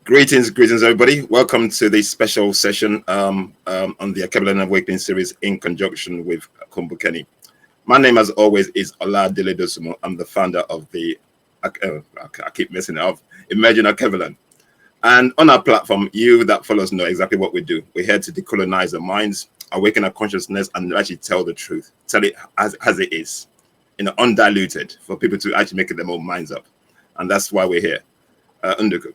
Greetings, everybody. Welcome to this special session on the Alkebulan Awakening series in conjunction with Kumbukeni. My name, as always, is Ola Deledosumo. I'm the founder of the, I keep messing it up, Imagine Alkebulan. And on our platform, you that follow us know exactly what we do. We're here to decolonize our minds, awaken our consciousness, and actually tell the truth. Tell it as it is, undiluted, for people to actually make their own minds up. And that's why we're here. Unduku.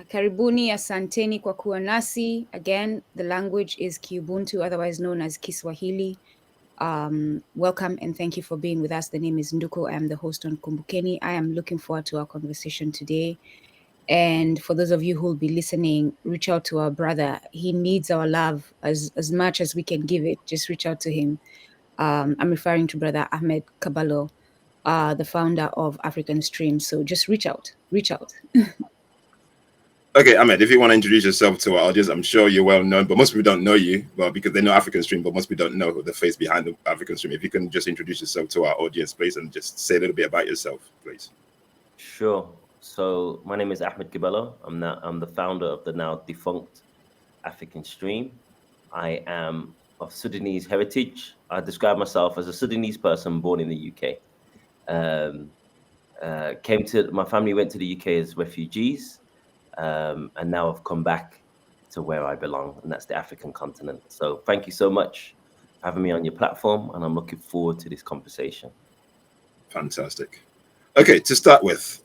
Karibuni, asanteni kwa kuwa nasi. Again, the language is Kiubuntu, otherwise known as Kiswahili. Welcome and thank you for being with us. The name is Nduko. I am the host on Kumbukeni. I am looking forward to our conversation today. And for those of you who will be listening, reach out to our brother. He needs our love as much as we can give it. Just reach out to him. I'm referring to Brother Ahmed Kaballo, the founder of African Stream. So just reach out. Okay, Ahmed, if you want to introduce yourself to our audience, I'm sure you're well known, but most people don't know you, well, because they know African Stream, but most people don't know the face behind the African Stream. If you can just introduce yourself to our audience, please, and just say a little bit about yourself, please. Sure. So my name is Ahmed Kaballo. I'm the founder of the now defunct African Stream. I am of Sudanese heritage. I describe myself as a Sudanese person born in the UK. My family went to the UK as refugees. And now I've come back to where I belong, and that's the African continent. So thank you so much for having me on your platform, and I'm looking forward to this conversation. Fantastic. Okay, to start with,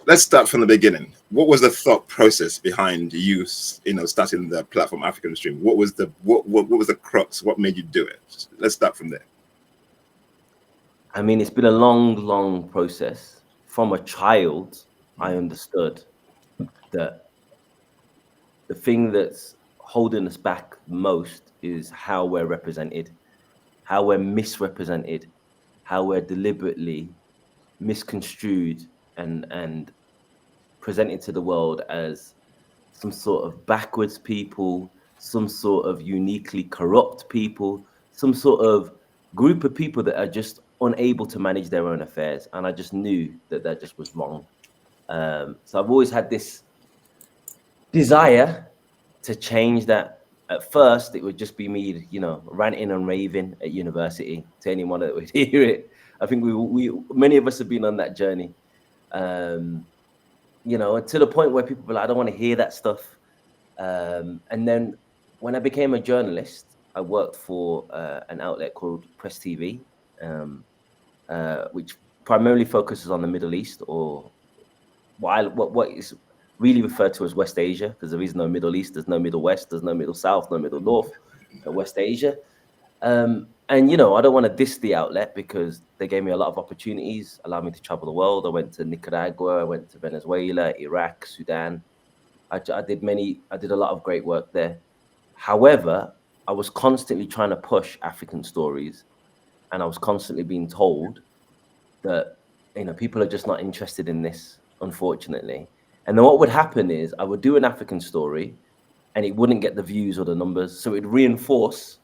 let's start from the beginning. What was the thought process behind you starting the platform African Stream? What was the crux? What made you do it? Let's start from there. I mean, it's been a long process. From a child, I understood that the thing that's holding us back most is how we're represented, how we're misrepresented, how we're deliberately misconstrued and presented to the world as some sort of backwards people, some sort of uniquely corrupt people, some sort of group of people that are just unable to manage their own affairs. And I just knew that just was wrong. So I've always had this desire to change that. At first, it would just be me, ranting and raving at university to anyone that would hear it. I think many of us have been on that journey, to the point where people were like, I don't want to hear that stuff. And then when I became a journalist, I worked for an outlet called Press TV, which primarily focuses on the Middle East, or what is really referred to as West Asia, because there is no Middle East, there's no Middle West, there's no Middle South, no Middle North, West Asia. And, I don't want to diss the outlet because they gave me a lot of opportunities, allowed me to travel the world. I went to Nicaragua, I went to Venezuela, Iraq, Sudan. I did a lot of great work there. However, I was constantly trying to push African stories, and I was constantly being told that, people are just not interested in this, unfortunately. And then what would happen is I would do an African story and it wouldn't get the views or the numbers. So it'd reinforce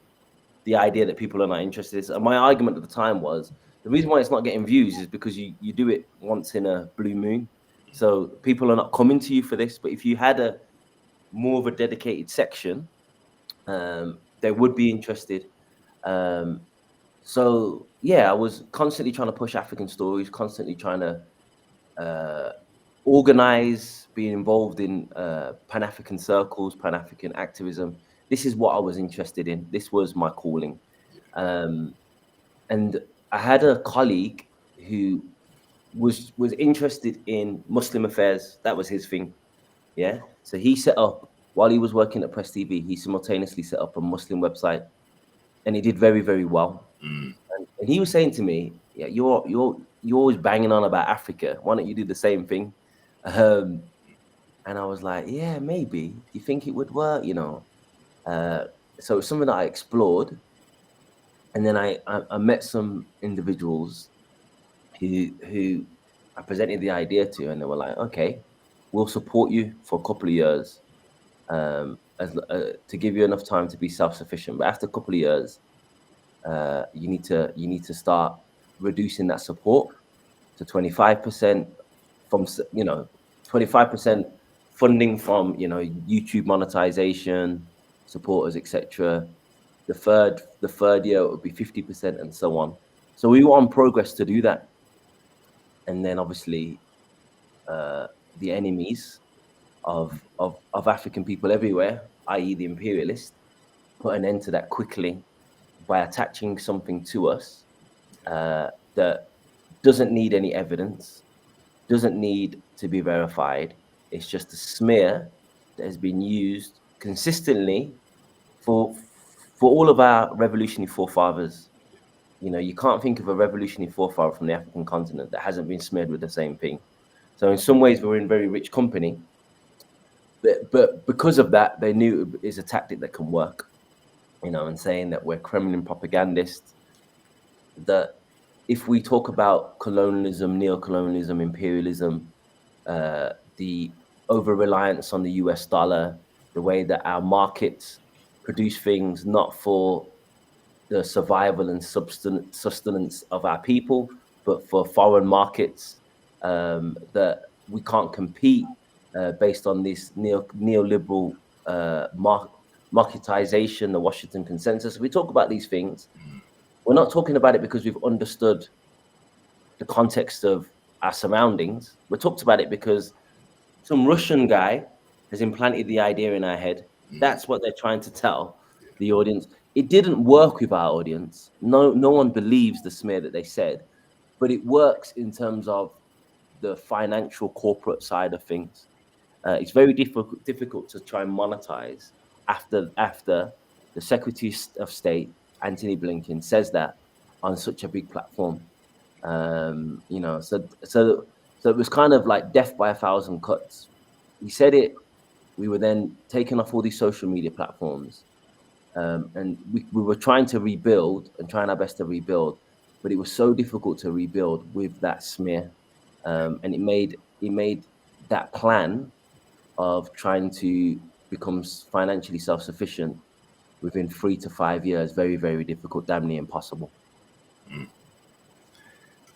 the idea that people are not interested. And my argument at the time was the reason why it's not getting views is because you do it once in a blue moon. So people are not coming to you for this. But if you had more of a dedicated section, they would be interested. So yeah, I was constantly trying to push African stories, constantly trying to organize, being involved in Pan-African circles, Pan-African activism. This is what I was interested in. This was my calling. And I had a colleague who was interested in Muslim affairs. That was his thing. Yeah. So he set up, while he was working at Press TV, he simultaneously set up a Muslim website, and he did very, very well. And he was saying to me, yeah, you're always banging on about Africa. Why don't you do the same thing? And I was like, yeah, maybe. Do you think it would work? So it's something that I explored. And then I met some individuals who I presented the idea to, and they were like, okay, we'll support you for a couple of years to give you enough time to be self-sufficient. But after a couple of years, you need to start reducing that support to 25% from 25% funding from, you know, YouTube monetization, supporters, etc. The third year it would be 50% and so on. So we were on progress to do that. And then obviously the enemies of African people everywhere, i.e. the imperialists, put an end to that quickly by attaching something to us that doesn't need any evidence, doesn't need to be verified. It's just a smear that has been used consistently for all of our revolutionary forefathers. You know, you can't think of a revolutionary forefather from the African continent that hasn't been smeared with the same thing. So in some ways, we're in very rich company. But because of that, they knew it is a tactic that can work. You know, and saying that we're Kremlin propagandists, that if we talk about colonialism, neo-colonialism, imperialism, the over-reliance on the US dollar, the way that our markets produce things not for the survival and sustenance of our people, but for foreign markets, that we can't compete based on this neoliberal marketization, the Washington Consensus. We talk about these things. We're not talking about it because we've understood the context of our surroundings. We talked about it because some Russian guy has implanted the idea in our head. That's what they're trying to tell the audience. It didn't work with our audience. No one believes the smear that they said, but it works in terms of the financial corporate side of things. It's very difficult to try and monetize after the Secretary of State, Anthony Blinken, says that on such a big platform. You know, so it was kind of like death by a thousand cuts. He said it. We were then taken off all these social media platforms, and we were trying to rebuild and trying our best to rebuild, but it was so difficult to rebuild with that smear, and it made that plan of trying to become financially self-sufficient within 3 to 5 years very, very difficult, damn near impossible.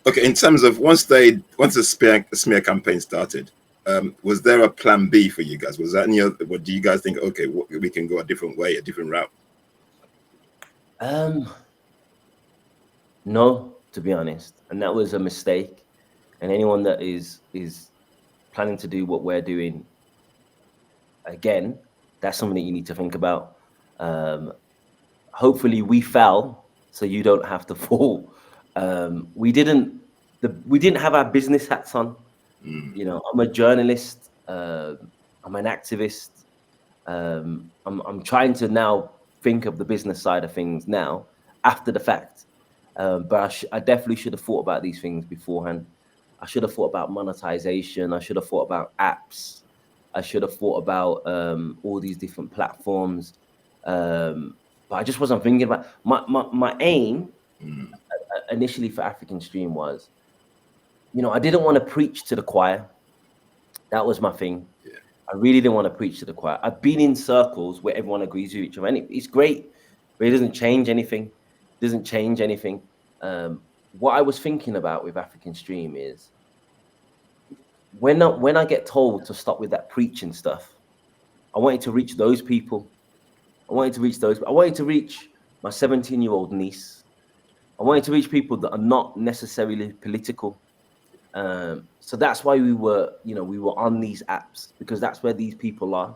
Okay, in terms of once the smear campaign started, was there a plan B for you guys? Was that any other, what do you guys think? Okay, we can go a different way, a different route. No, to be honest, and that was a mistake. And anyone that is planning to do what we're doing, again, that's something that you need to think about. Hopefully, we fell so you don't have to fall. We didn't have our business hats on. You know, I'm a journalist. I'm an activist. I'm trying to now think of the business side of things now after the fact. But I definitely should have thought about these things beforehand. I should have thought about monetization. I should have thought about apps. I should have thought about all these different platforms. But I just wasn't thinking about my aim initially for African Stream was, you know, I didn't want to preach to the choir. That was my thing. Yeah. I really didn't want to preach to the choir. I've been in circles where everyone agrees with each other, and it's great, but it doesn't change anything. It doesn't change anything. What I was thinking about with African Stream is when I get told to stop with that preaching stuff, I wanted to reach those people. I wanted to reach my 17-year-old niece. I wanted to reach people that are not necessarily political. So that's why we were on these apps, because that's where these people are.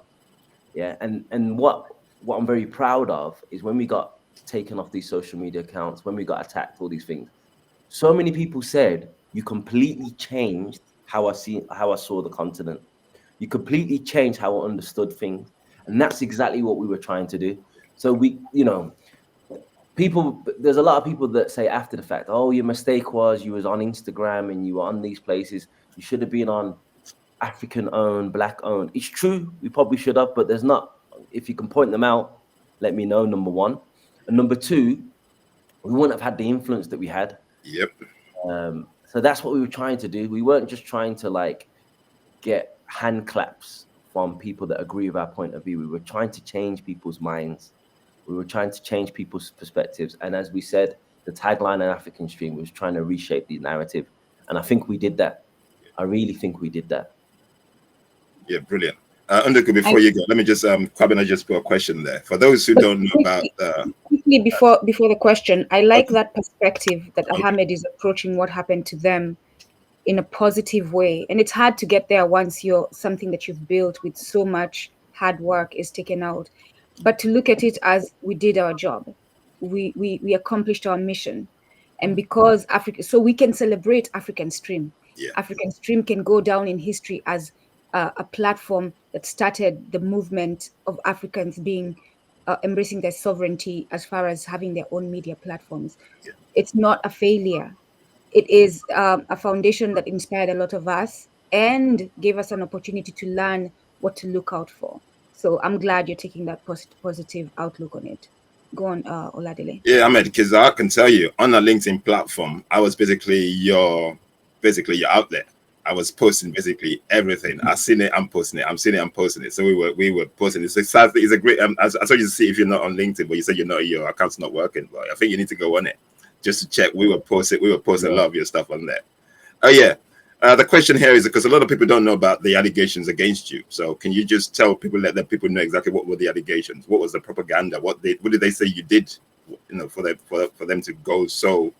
Yeah. And what I'm very proud of is when we got taken off these social media accounts, when we got attacked, all these things, so many people said, you completely changed how I saw the continent. You completely changed how I understood things. And that's exactly what we were trying to do. So there's a lot of people that say after the fact, oh, your mistake was you was on Instagram and you were on these places. You should have been on African-owned, Black-owned. It's true, we probably should have, but there's not. If you can point them out, let me know, number one. And number two, we wouldn't have had the influence that we had. Yep. So that's what we were trying to do. We weren't just trying to like get hand claps from people that agree with our point of view. We were trying to change people's minds. We were trying to change people's perspectives. And as we said, the tagline on African Stream was trying to reshape the narrative. And I think we did that. I really think we did that. Yeah, brilliant. Unduku, before you go, let me just Kwabena just put a question there. For those who don't know about quickly before the question, I like okay. that perspective that Ahmed is approaching what happened to them in a positive way. And it's hard to get there once you're something that you've built with so much hard work is taken out. But to look at it as we did our job, we accomplished our mission. And because Africa, so we can celebrate African Stream. Yeah. African Stream can go down in history as a platform that started the movement of Africans being embracing their sovereignty as far as having their own media platforms. Yeah. It's not a failure. It is a foundation that inspired a lot of us and gave us an opportunity to learn what to look out for. So I'm glad you're taking that positive outlook on it. Go on, Oladile. Yeah, Ahmed, because I can tell you on a LinkedIn platform, I was basically your outlet. I was posting basically everything. I seen it, I'm posting it. I'm seeing it, I'm posting it. So we were posting it. It's a great. I told you to see if you're not on LinkedIn, but you said your account's not working. But I think you need to go on it just to check. We were posting a lot of your stuff on there. Oh yeah. The question here is because a lot of people don't know about the allegations against you. So can you just tell people, let the people know exactly what were the allegations? What was the propaganda? What did they say you did? For them to go so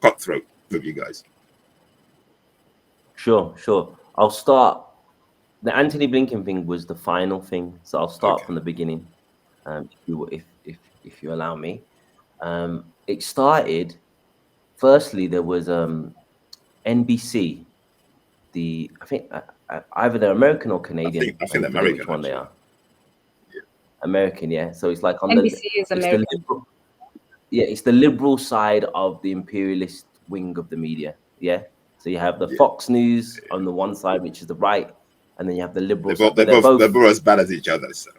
cutthroat with you guys. Sure. I'll start. The Anthony Blinken thing was the final thing, so I'll start from the beginning, if you allow me. It started. Firstly, there was NBC. I think either they're American or Canadian. I think American. Which one they are? Yeah. American, yeah. So it's like on NBC is American. It's the liberal side of the imperialist wing of the media. Yeah. So you have the Fox News on the one side, which is the right, and then you have the liberal side. They're both as bad as each other. So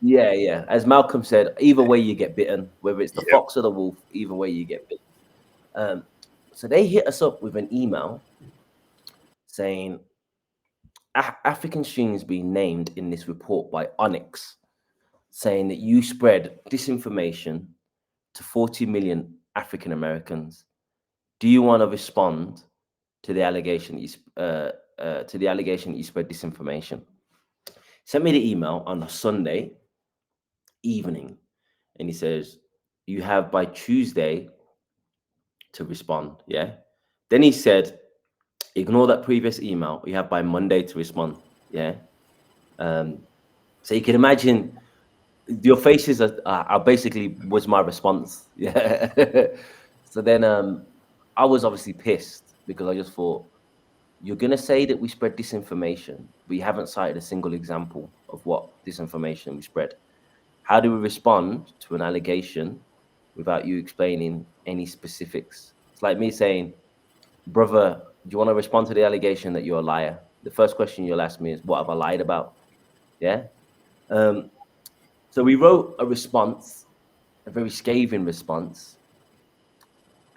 yeah. As Malcolm said, either way you get bitten, whether it's the fox or the wolf, either way you get bitten. So they hit us up with an email saying African Streams being named in this report by Onyx, saying that you spread disinformation to 40 million African Americans. Do you want to respond to the allegation you spread disinformation? Sent me the email on a Sunday evening, and he says you have by Tuesday to respond. Yeah. Then he said, ignore that previous email. You have by Monday to respond. Yeah. So you can imagine your faces are basically was my response. Yeah. So then I was obviously pissed because I just thought, you're going to say that we spread disinformation, but you haven't cited a single example of what disinformation we spread. How do we respond to an allegation without you explaining any specifics? It's like me saying, brother, do you want to respond to the allegation that you're a liar? The first question you'll ask me is, what have I lied about? Yeah. So we wrote a response, a very scathing response.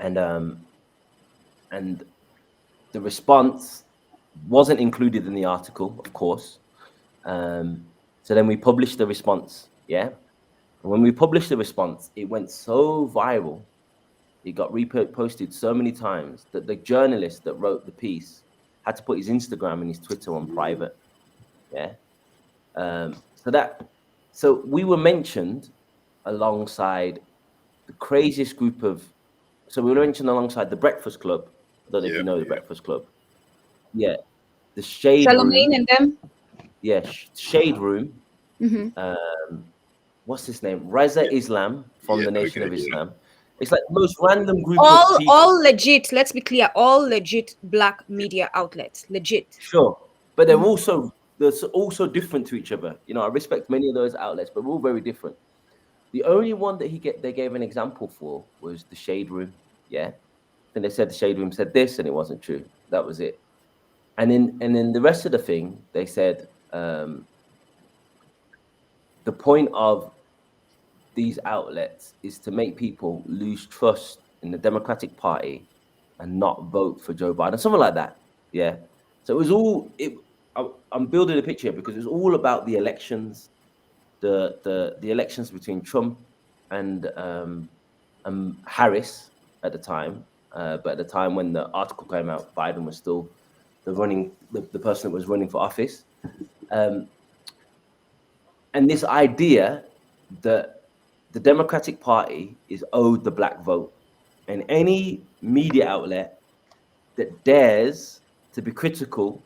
And the response wasn't included in the article, of course. So then we published the response, yeah? And when we published the response, it went so viral, it got reposted so many times that the journalist that wrote the piece had to put his Instagram and his Twitter on private, yeah? So we were mentioned alongside the craziest group of, so we were mentioned alongside the Breakfast Club. I don't know if you know the Breakfast Club. Yeah. The Shade Room. And them? Yeah, Shade Room. What's his name? Reza Islam from the Nation of Islam. It's like the most random group of people. All legit, let's be clear, all legit black media outlets. Legit. Sure. But they're also different to each other. You know, I respect many of those outlets, but we're all very different. The only one that they gave an example for was the Shade Room. Yeah. And they said the Shade Room said this and it wasn't true. That was it. And then the rest of the thing, they said the point of these outlets is to make people lose trust in the Democratic Party and not vote for Joe Biden, something like that. Yeah. So it was all I'm building a picture here because it's all about the elections, the elections between Trump and Harris at the time. But at the time when the article came out, Biden was still the person that was running for office. And this idea that the Democratic Party is owed the black vote, and any media outlet that dares to be critical,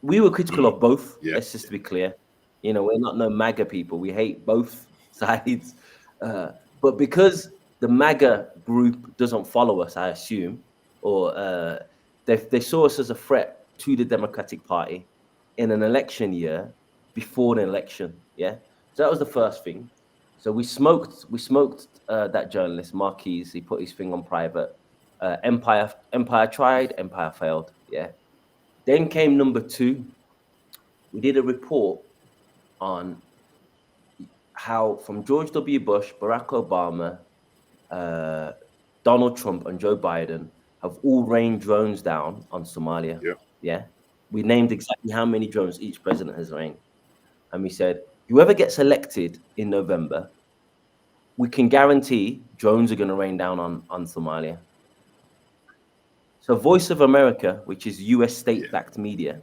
we were critical of both. Yeah. Let's just be clear. You know, we're not no MAGA people. We hate both sides. But because the MAGA group doesn't follow us, I assume, or they saw us as a threat to the Democratic Party in an election year before an election. Yeah. So that was the first thing. So we smoked that journalist, Marquis. He put his thing on private. Empire tried, Empire failed. Yeah. Then came number 2. We did a report on how from George W. Bush, Barack Obama, Donald Trump, and Joe Biden have all rained drones down on Somalia. Yeah. Yeah. We named exactly how many drones each president has rained. And we said, whoever gets elected in November, we can guarantee drones are going to rain down on Somalia. So Voice of America, which is US state-backed media,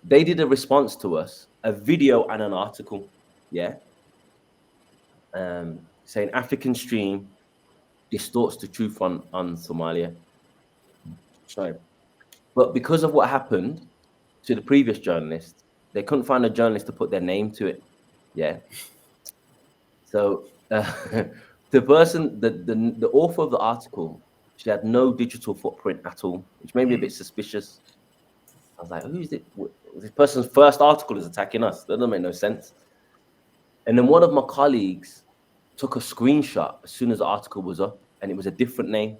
they did a response to us, a video and an article, yeah, saying African Stream distorts the truth on Somalia. Sorry. But because of what happened to the previous journalist, they couldn't find a journalist to put their name to it, yeah. So the person, the author of the article, she had no digital footprint at all, which made me a bit suspicious. I was like, who's it? This person's first article is attacking us. That doesn't make no sense. And then one of my colleagues took a screenshot as soon as the article was up, and it was a different name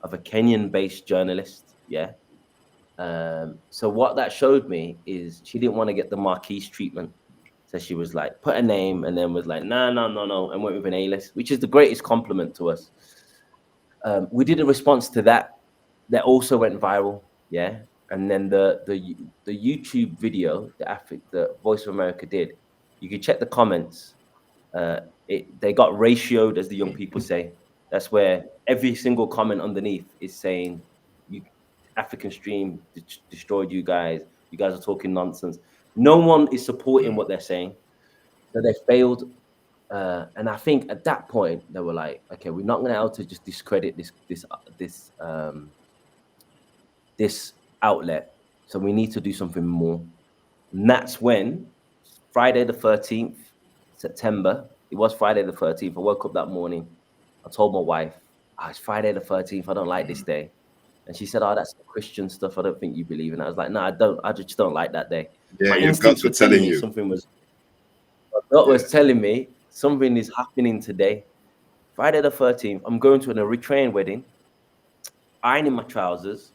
of a Kenyan-based journalist. Yeah. So what that showed me is she didn't want to get the Marquise treatment. So she was like, put a name, and then was like, no, and went with an A-list, which is the greatest compliment to us. We did a response to that. That also went viral. Yeah. And then the YouTube video that Voice of America did, you can check the comments. They got ratioed, as the young people say. That's where every single comment underneath is saying, "You African Stream destroyed you guys. You guys are talking nonsense." No one is supporting what they're saying. So they failed. And I think at that point they were like, "Okay, we're not going to be able to just discredit this outlet, so we need to do something more." And that's when Friday the 13th September, it was Friday the 13th. I woke up that morning. I told my wife, it's Friday the 13th. I don't like this day. And she said, that's Christian stuff. I don't think you believe in it. I was like, no, I don't. I just don't like that day. Yeah, your guts were telling you. Something was, my gut was telling me something is happening today. Friday the 13th, I'm going to an Eritrean wedding, ironing my trousers.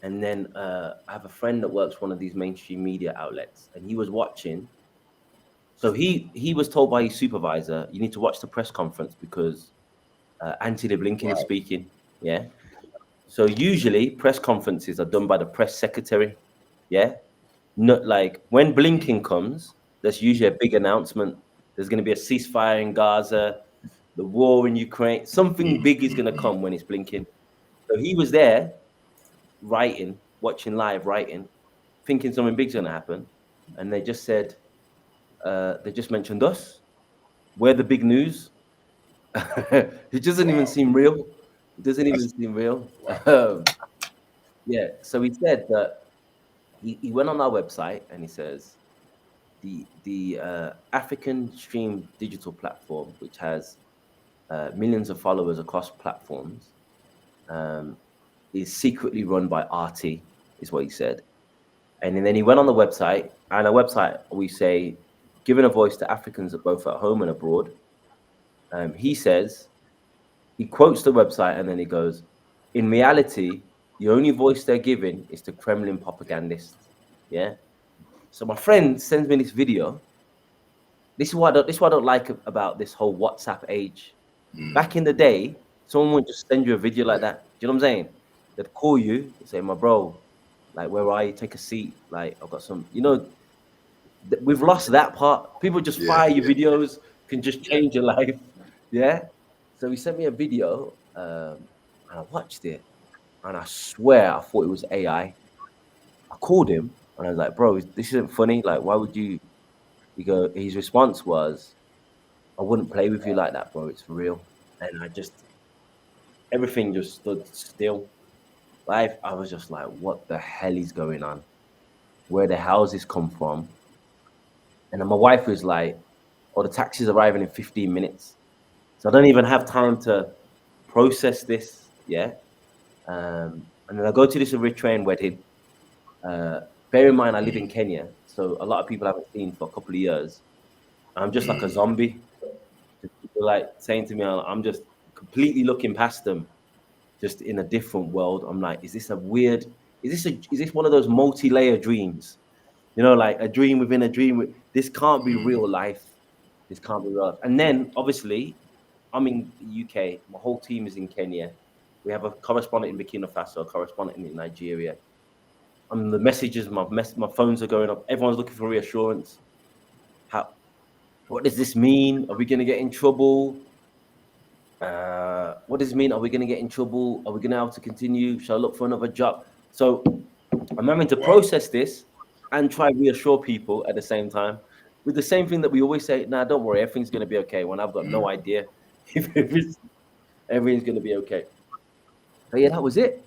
And then I have a friend that works one of these mainstream media outlets, and he was watching. So he was told by his supervisor, you need to watch the press conference because Anthony Blinken is speaking. Yeah. So usually press conferences are done by the press secretary. Yeah. Not like when Blinken comes, there's usually a big announcement. There's going to be a ceasefire in Gaza, the war in Ukraine. Something big is going to come when it's Blinken. So he was there watching live, thinking something big's going to happen. And they just said, they just mentioned us. We're the big news. It doesn't even seem real. It doesn't even seem real. Yeah. So he said that he went on our website and he says the African Stream digital platform, which has millions of followers across platforms, is secretly run by RT, is what he said. And then he went on the website, and our website, we say, giving a voice to Africans both at home and abroad. He says, he quotes the website, and then he goes, in reality, the only voice they're giving is to Kremlin propagandists. Yeah. So my friend sends me this video. This is what I don't like about this whole WhatsApp age. Back in the day, someone would just send you a video like that. Do you know what I'm saying? They'd call you and say, my bro, like, where are you? Take a seat. Like, I've got some, we've lost that part. People just fire your videos, can just change your life. Yeah. So he sent me a video, and I watched it. and I swear I thought it was AI. I called him and I was like, bro, this isn't funny. Like, why would you? His response was, I wouldn't play with you like that, bro. It's real. And everything just stood still. Life, I was just like, what the hell is going on? Where the houses come from? And then my wife was like, oh, the taxi's arriving in 15 minutes. So I don't even have time to process this. Yeah. And then I go to this Eritrean wedding. Bear in mind, I live in Kenya. So a lot of people I haven't seen for a couple of years. I'm just like a zombie. People like saying to me, I'm just completely looking past them, just in a different world. I'm like, is this one of those multi-layer dreams? You know, like a dream within a dream. This can't be real life. This can't be real life. And then obviously, I'm in the UK. My whole team is in Kenya. We have a correspondent in Burkina Faso, a correspondent in Nigeria. The messages, my phones are going up. Everyone's looking for reassurance. What does this mean? Are we going to get in trouble? What does it mean? Are we going to get in trouble? Are we going to have to continue? Shall I look for another job? So I'm having to process this and try to reassure people at the same time with the same thing that we always say, nah, don't worry, everything's going to be okay, when I've got no idea if everything's going to be okay. But yeah, that was it.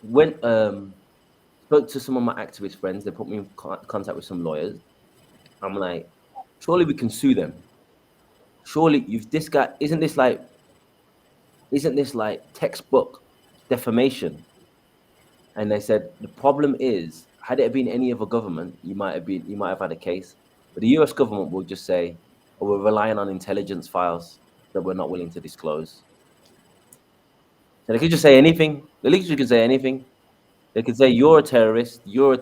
Went, spoke to some of my activist friends. They put me in contact with some lawyers. I'm like, surely we can sue them. Surely isn't this like textbook defamation? And they said the problem is, had it been any other government, you might have had a case. But the US government will just say, oh, we're relying on intelligence files that we're not willing to disclose. So they could just say anything. The leaks could say anything. They could say you're a terrorist. Yep.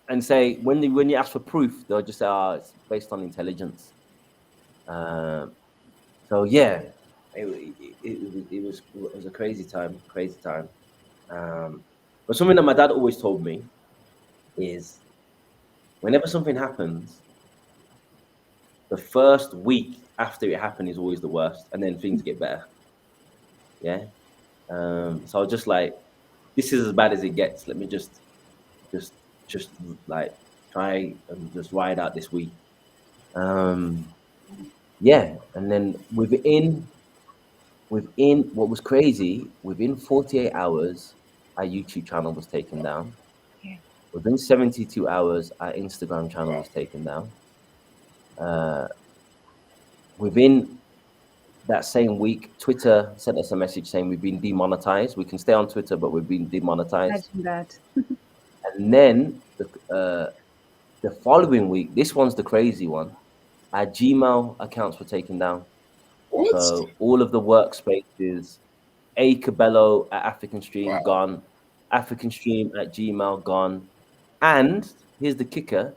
And say when you ask for proof, they'll just say, it's based on intelligence. So yeah, it was a crazy time. But something that my dad always told me is, whenever something happens, the first week after it happened is always the worst, and then things get better. Yeah. So I was just like, this is as bad as it gets. Let me just like try and just ride out this week. Yeah, and then within what was crazy, within 48 hours, our YouTube channel was taken down. Yeah. Within 72 hours, our Instagram channel was taken down. Within that same week, Twitter sent us a message saying we've been demonetized. We can stay on Twitter, but we've been demonetized. Imagine that. And then the following week, this one's the crazy one, our Gmail accounts were taken down. What? So all of the workspaces, Kaballo at African Stream gone, African Stream at Gmail gone, and here's the kicker: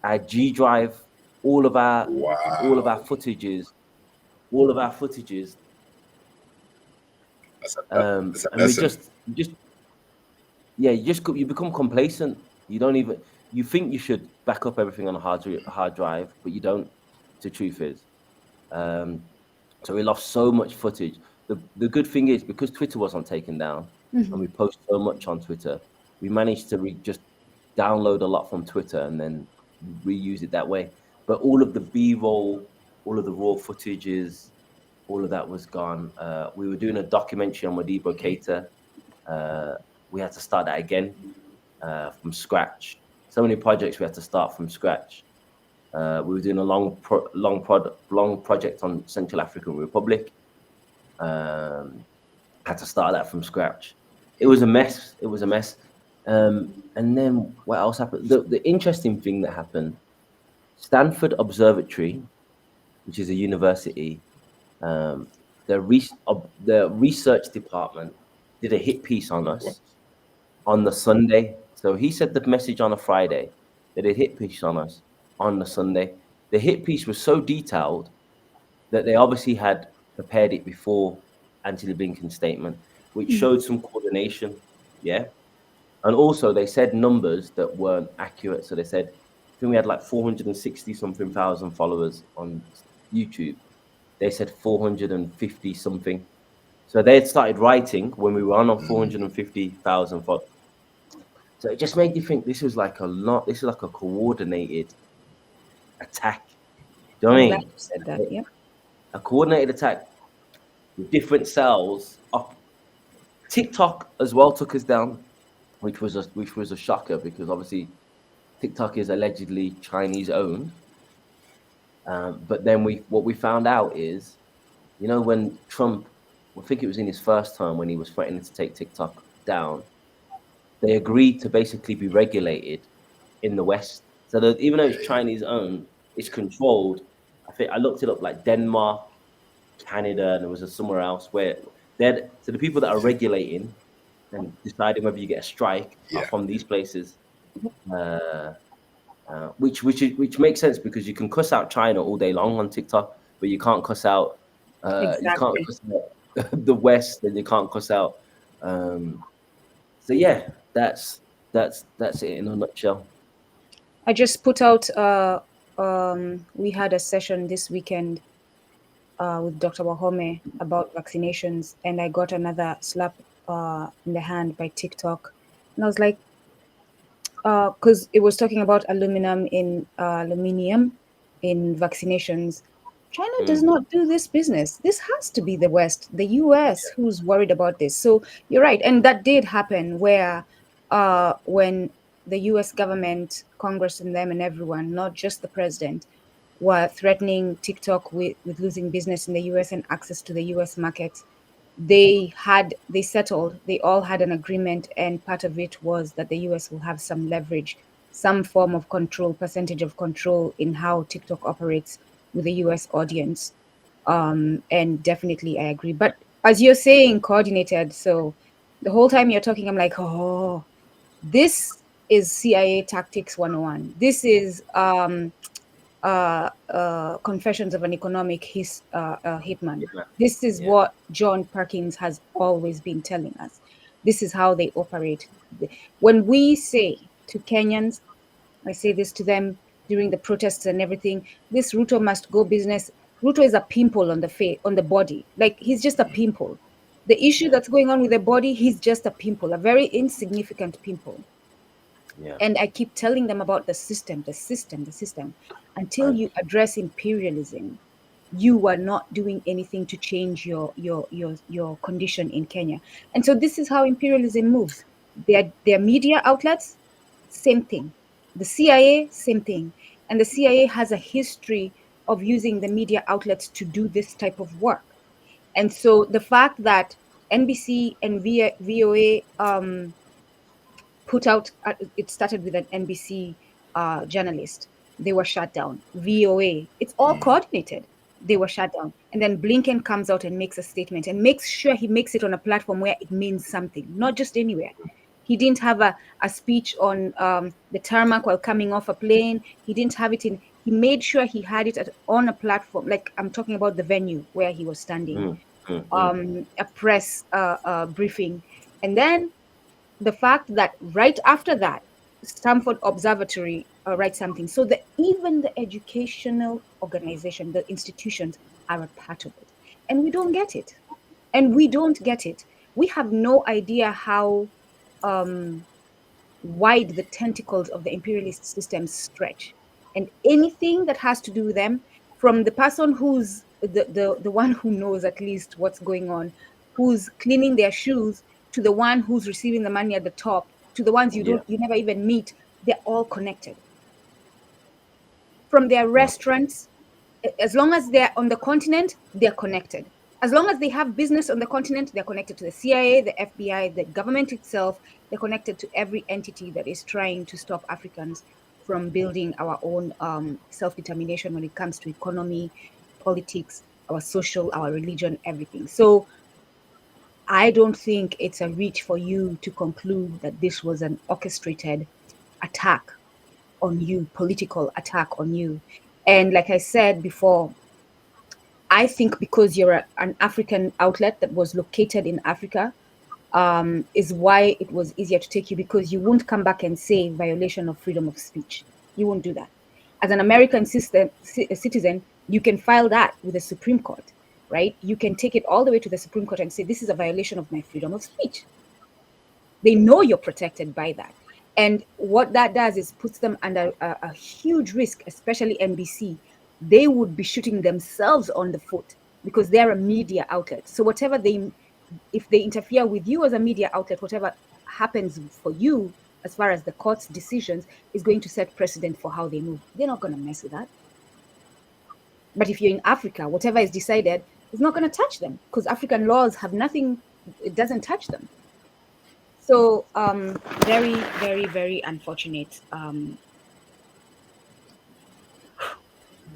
our G Drive, all of our footages. And you become complacent. You think you should back up everything on a hard drive, but you don't. The truth is, so we lost so much footage. The good thing is, because Twitter wasn't taken down, and we post so much on Twitter, we managed to just download a lot from Twitter and then reuse it that way. But all of the B-roll, all of the raw footages, all of that was gone. We were doing a documentary on Modibo Keita. We had to start that again from scratch. So many projects we had to start from scratch. We were doing a long project on Central African Republic. Had to start that from scratch. It was a mess. And then what else happened? The interesting thing that happened, Stanford Observatory, which is a university, the research department did a hit piece on us on the Sunday. So he sent the message on a Friday. They did a hit piece on us on the Sunday. The hit piece was so detailed that they obviously had prepared it before Anthony Blinken's statement, which showed some coordination. Yeah. And also they said numbers that weren't accurate. So they said, I think we had like 460 something thousand followers on YouTube. They said 450 something. So they had started writing when we were on 450,000 followers. So it just made you think this was like a lot. This is like a coordinated attack. Do you know what I I'm glad mean? you said that. Yep. A coordinated attack with different cells up. TikTok as well took us down, which was a shocker because obviously TikTok is allegedly Chinese owned. But then what we found out is, you know, when Trump, I think it was in his first term when he was threatening to take TikTok down, they agreed to basically be regulated in the West. So that even though it's Chinese owned, it's controlled. I think I looked it up, like Denmark, Canada, and there was somewhere else where so the people that are regulating and deciding whether you get a strike are Yeah. from these places. Which makes sense because you can cuss out China all day long on TikTok, but you can't cuss out Exactly. the West, and you can't cuss out. So yeah, that's it in a nutshell. I just put out. We had a session this weekend with Dr. Wahome about vaccinations, and I got another slap in the hand by TikTok, and I was like, because it was talking about aluminium in vaccinations. China does not do this business. This has to be the West, the US, who's worried about this. So you're right, and that did happen where when the US government, Congress, and them and everyone, not just the president, were threatening TikTok with losing business in the US and access to the US market. They settled, they all had an agreement, and part of it was that the US will have some leverage, some form of control, percentage of control in how TikTok operates with the US audience. And definitely I agree. But as you're saying, coordinated, so the whole time you're talking, I'm like, oh, this is CIA tactics 101. This is Confessions of an Economic Hitman. This is what John Perkins has always been telling us. This is how they operate. When we say to Kenyans, I say this to them during the protests and everything, this Ruto must go business. Ruto is a pimple on the face, on the body. Like, he's just a pimple. The issue that's going on with the body, he's just a pimple, a very insignificant pimple. Yeah. And I keep telling them about the system. Until you address imperialism, you are not doing anything to change your condition in Kenya. And so this is how imperialism moves. Their media outlets, same thing. The CIA, same thing. And the CIA has a history of using the media outlets to do this type of work. And so the fact that NBC and VOA put out, it started with an NBC journalist. They were shut down. VOA, it's all coordinated. They were shut down. And then Blinken comes out and makes a statement and makes sure he makes it on a platform where it means something, not just anywhere. He didn't have a speech on the tarmac while coming off a plane. He didn't have it in, he made sure he had it on a platform. Like, I'm talking about the venue where he was standing, a press briefing. And then the fact that right after that, Stanford Observatory writes something, so that even the educational organization, the institutions, are a part of it. And we don't get it. We have no idea how wide the tentacles of the imperialist systems stretch. And anything that has to do with them, from the person who's the one who knows at least what's going on, who's cleaning their shoes, to the one who's receiving the money at the top, to the ones you never even meet, they're all connected. From their restaurants, as long as they're on the continent, they're connected. As long as they have business on the continent, they're connected to the CIA, the FBI, the government itself. They're connected to every entity that is trying to stop Africans from building our own self-determination when it comes to economy, politics, our social, our religion, everything. So I don't think it's a reach for you to conclude that this was an orchestrated attack on you, political attack on you. And like I said before, I think because you're an African outlet that was located in Africa, is why it was easier to take you, because you won't come back and say violation of freedom of speech. You won't do that. As an American citizen, you can file that with the Supreme Court. right? You can take it all the way to the Supreme Court and say, this is a violation of my freedom of speech. They know you're protected by that. And what that does is puts them under a huge risk, especially NBC. They would be shooting themselves on the foot because they're a media outlet. So whatever if they interfere with you as a media outlet, whatever happens for you as far as the court's decisions is going to set precedent for how they move. They're not going to mess with that. But if you're in Africa, whatever is decided is not going to touch them because African laws have nothing, it doesn't touch them. So very, very, very unfortunate.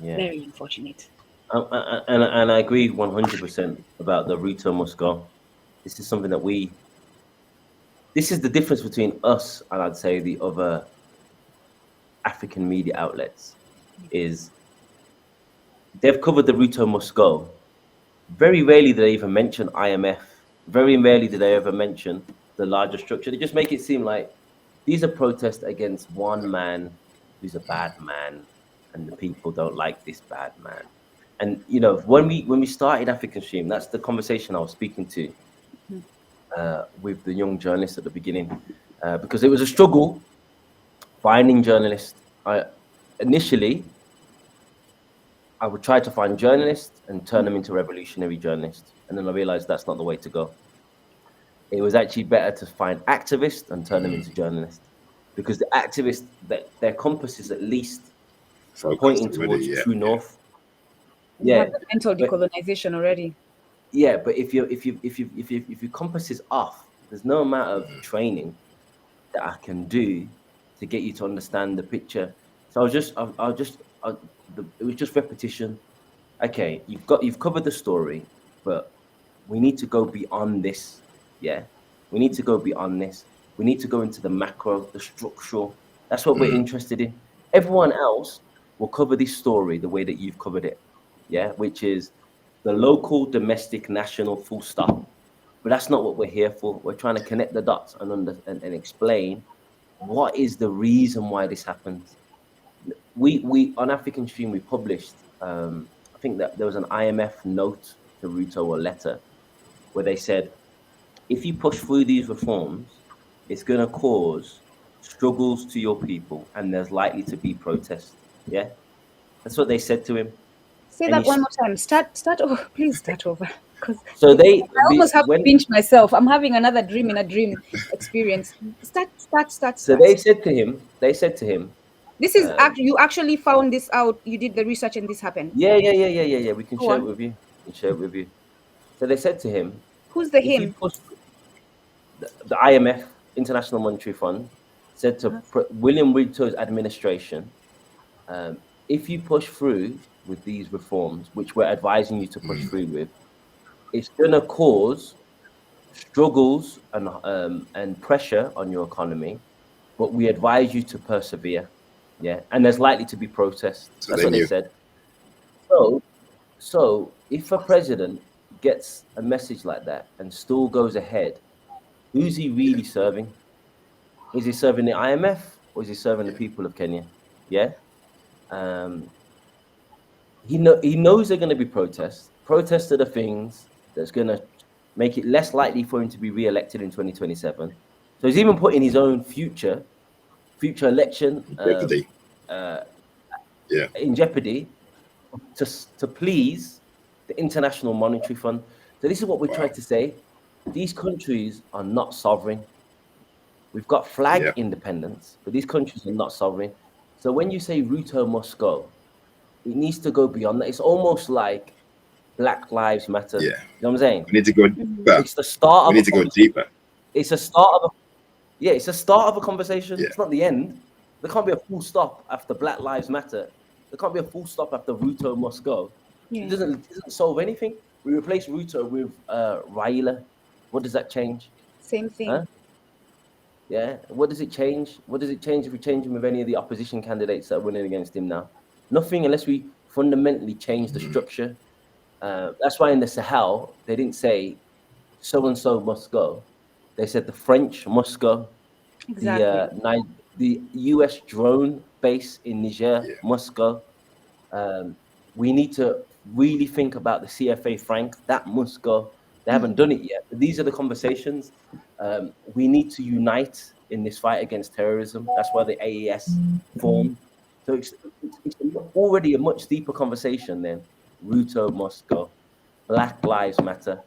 Very unfortunate. And I agree 100% about the Ruto must go. This is something that this is the difference between us and I'd say the other African media outlets is they've covered the Ruto must go. Very rarely do they even mention IMF. Very rarely do they ever mention the larger structure. They just make it seem like these are protests against one man who's a bad man, and the people don't like this bad man. And you know, when we started African Stream, that's the conversation I was speaking to with the young journalists at the beginning, because it was a struggle finding journalists. Initially, I would try to find journalists and turn them into revolutionary journalists, and then I realized that's not the way to go. It was actually better to find activists and turn them into journalists, because the activists, their compass is at least pointing towards true north. You have the mental decolonization already. Yeah, but if your compass is off, there's no amount of training that I can do to get you to understand the picture. So it was just repetition. Okay, you've covered the story, but we need to go beyond this. Yeah, we need to go beyond this. We need to go into the macro, the structural. That's what we're interested in. Everyone else will cover this story the way that you've covered it. Yeah, which is the local, domestic, national, full stop. But that's not what we're here for. We're trying to connect the dots and explain what is the reason why this happens. We on African Stream, we published, I think that there was an IMF note to Ruto, or letter, where they said, if you push through these reforms, it's going to cause struggles to your people, and there's likely to be protests. Yeah, that's what they said to him. Say that one more time. Start over. Please start over. So I almost have to pinch myself. I'm having another dream in a dream experience. Start. So they said to him. This is you actually found this out. You did the research and this happened. Yeah. We can share it with you. So they said to him, who's the him? The IMF, International Monetary Fund, said to William Ruto's administration, if you push through with these reforms, which we're advising you to push through with, it's going to cause struggles and pressure on your economy, but we advise you to persevere. Yeah, and there's likely to be protests. That's what they said. So if a president gets a message like that and still goes ahead, who's he really serving? Is he serving the IMF, or is he serving the people of Kenya? Yeah. He knows they're going to be protests. Protests are the things that's going to make it less likely for him to be re-elected in 2027. So he's even putting his own future election in jeopardy to please the International Monetary Fund. So this is what we're trying to say. These countries are not sovereign. We've got flag independence, but these countries are not sovereign. So when you say Ruto must go, it needs to go beyond that. It's almost like Black Lives Matter. Yeah. You know what I'm saying? We need to go deeper. It's the start of we need to go deeper. It's a start of it's a start of a conversation. Yeah. It's not the end. There can't be a full stop after Black Lives Matter. There can't be a full stop after Ruto must go. Yeah. It doesn't solve anything. We replace Ruto with Raila. What does that change? Same thing. Huh? Yeah. What does it change? What does it change if we change him with any of the opposition candidates that are running against him now? Nothing, unless we fundamentally change the structure. That's why in the Sahel, they didn't say so-and-so must go. They said the French must go. Exactly. The US drone base in Niger must go. We need to really think about the CFA franc, that must go. They haven't done it yet. But these are the conversations. We need to unite in this fight against terrorism. That's why the AES formed. So it's already a much deeper conversation than Ruto must go, Black Lives Matter,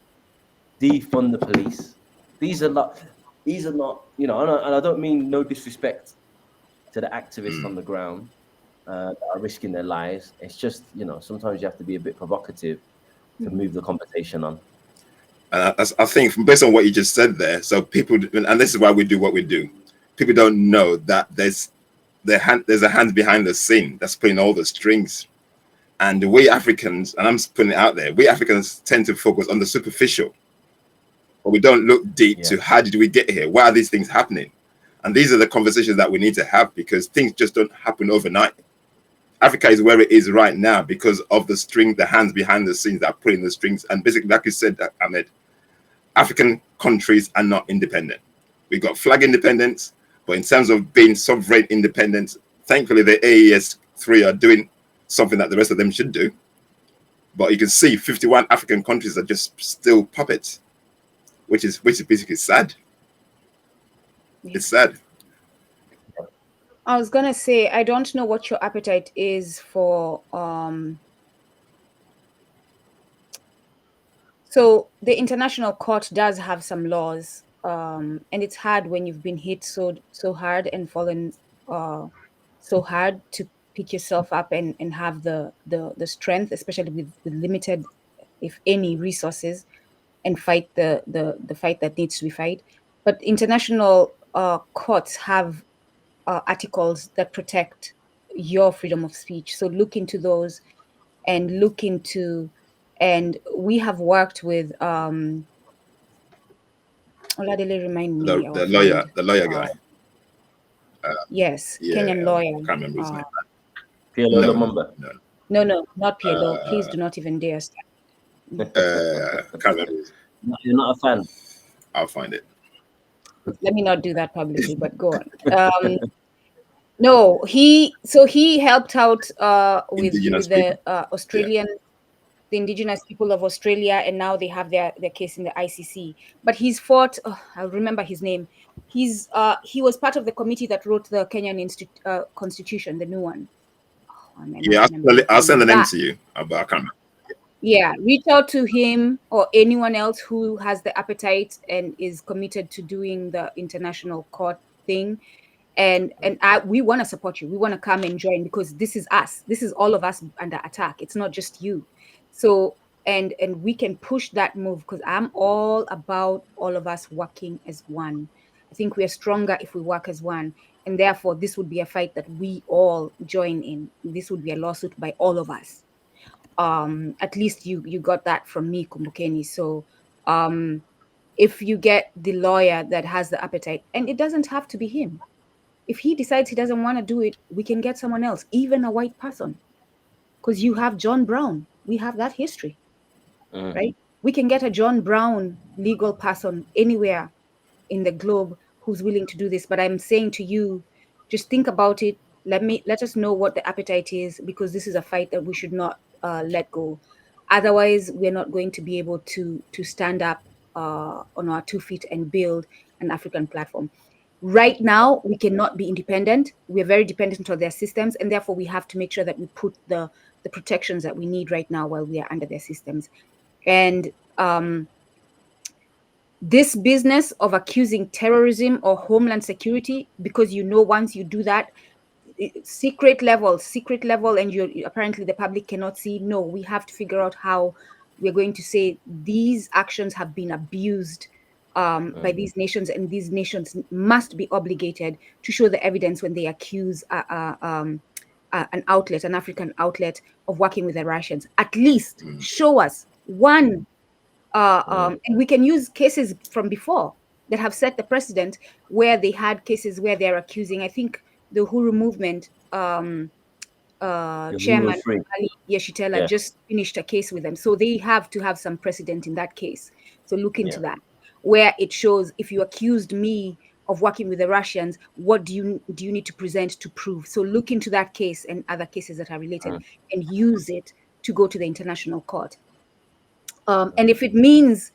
defund the police. These are not, you know, and I don't mean no disrespect to the activists on the ground that are risking their lives. It's just, you know, sometimes you have to be a bit provocative to move the conversation on. And I think based on what you just said there, so people, and this is why we do what we do. People don't know that there's a hand behind the scene that's pulling all the strings. And the way Africans, and I'm putting it out there, we Africans tend to focus on the superficial, but we don't look deep to how did we get here? Why are these things happening? And these are the conversations that we need to have, because things just don't happen overnight. Africa is where it is right now because of the hands behind the scenes that are pulling the strings. And basically, like you said, Ahmed, African countries are not independent. We got flag independence, but in terms of being sovereign independence, thankfully the AES 3 are doing something that the rest of them should do. But you can see 51 African countries are just still puppets, which is basically sad. It's sad. I was gonna say, I don't know what your appetite is for so the international court does have some laws, and it's hard when you've been hit so hard and fallen so hard to pick yourself up and have the strength, especially with limited, if any, resources, and fight the fight that needs to be fight. But international courts have articles that protect your freedom of speech. So look into those, and we have worked with Oladele, remind me. The lawyer guy. Yes, Yeah, Kenyan lawyer. I can't remember his name. PLO Lumumba. No, not PLO. Please do not even dare start. I can't remember. You're not a fan. I'll find it. Let me not do that publicly, but go on. No, he helped out with the Australian, the indigenous people of Australia, and now they have their case in the ICC. But he's fought. I remember his name. He was part of the committee that wrote the Kenyan constitution, the new one. I'll send the name to you. But I can't remember. Yeah, reach out to him or anyone else who has the appetite and is committed to doing the international court thing. And we want to support you. We want to come and join, because this is us. This is all of us under attack. It's not just you. So and we can push that move, because I'm all about all of us working as one. I think we are stronger if we work as one, and therefore this would be a fight that we all join in. This would be a lawsuit by all of us. At least you got that from me, Kumbukeni. So if you get the lawyer that has the appetite, and it doesn't have to be him. If he decides he doesn't want to do it, we can get someone else, even a white person, because you have John Brown. We have that history, right? We can get a John Brown legal person anywhere in the globe who's willing to do this. But I'm saying to you, just think about it. Let us know what the appetite is, because this is a fight that we should not let go. Otherwise, we're not going to be able to stand up on our 2 feet and build an African platform. Right now, we cannot be independent. We're very dependent on their systems, and therefore we have to make sure that we put the protections that we need right now while we are under their systems. And this business of accusing terrorism or homeland security, because once you do that, secret level, and apparently the public cannot see. No, we have to figure out how we're going to say these actions have been abused by these nations, and these nations must be obligated to show the evidence when they accuse an African outlet of working with the Russians. At least show us one, and we can use cases from before that have set the precedent, where they had cases where they're accusing, I think the Uhuru movement chairman Ali Yeshitela just finished a case with them. So they have to have some precedent in that case. So look into that, where it shows, if you accused me of working with the Russians, what do you need to present to prove? So look into that case and other cases that are related, and use it to go to the international court. And if it means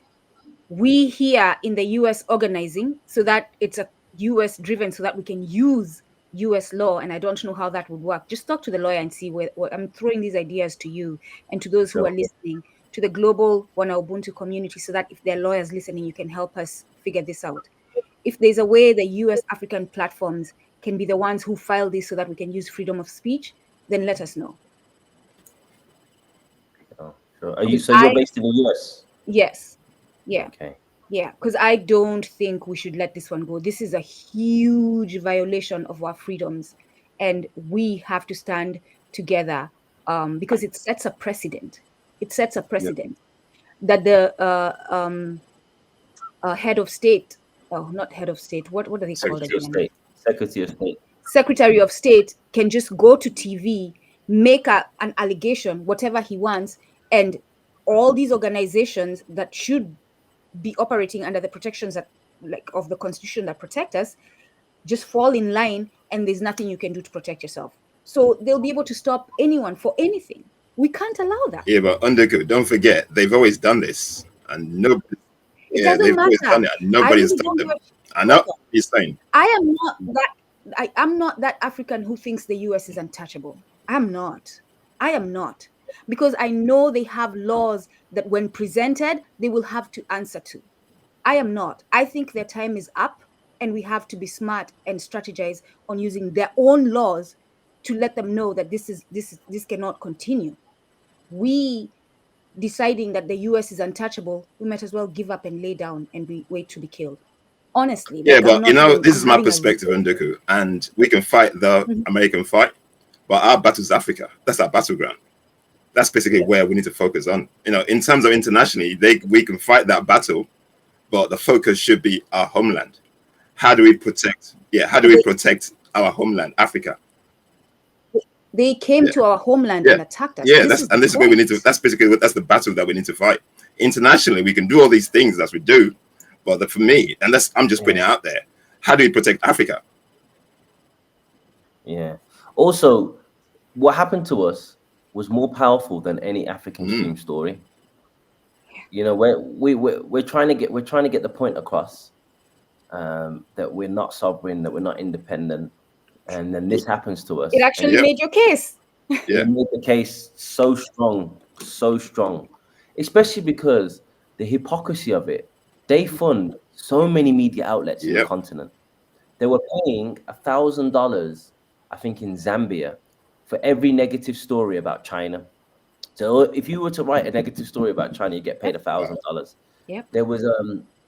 we here in the US organizing so that it's a US driven, so that we can use US law, and I don't know how that would work. Just talk to the lawyer and see where I'm throwing these ideas to you and to those who are listening, to the global Wana Ubuntu community, so that if there are lawyers listening, you can help us figure this out. If there's a way the US African platforms can be the ones who file this so that we can use freedom of speech, then let us know. Oh, sure. You're based in the US? Yes. Yeah. Okay. Yeah, because I don't think we should let this one go. This is a huge violation of our freedoms, and we have to stand together because it sets a precedent. It sets a precedent that the head of state, not head of state, what are they called again? Secretary of State. Secretary of State can just go to TV, make an allegation, whatever he wants, and all these organizations that should be operating under the protections that, like, of the Constitution that protect us, just fall in line, and there's nothing you can do to protect yourself. So they'll be able to stop anyone for anything. We can't allow that. Yeah, but don't forget, they've always done this, and nobody. It doesn't matter. Always done it, and nobody's stopped them. I know he's saying. I am not that African who thinks the US is untouchable. I'm not. I am not. Because I know they have laws that when presented, they will have to answer to. I am not. I think their time is up, and we have to be smart and strategize on using their own laws to let them know that this cannot continue. We deciding that the US is untouchable, we might as well give up and lay down and wait to be killed. Honestly. Yeah, but this is my perspective, Nduku, and we can fight the American fight, but our battle is Africa. That's our battleground. That's basically where we need to focus on. In terms of internationally, we can fight that battle, but the focus should be our homeland. How do we protect? Yeah, how do we protect our homeland, Africa? They came to our homeland and attacked us. Yeah, this is where we need to. That's basically that's the battle that we need to fight. Internationally, we can do all these things as we do, but for me, and I'm just putting it out there. How do we protect Africa? Yeah. Also, what happened to us was more powerful than any African stream story. We're trying to get the point across that we're not sovereign, that we're not independent, and then this happens to us. It actually made your case. Yeah, it made the case so strong, especially because the hypocrisy of it. They fund so many media outlets in the continent. They were paying $1,000, I think, in Zambia for every negative story about China. So if you were to write a negative story about China, you get paid $1,000. Yep. There was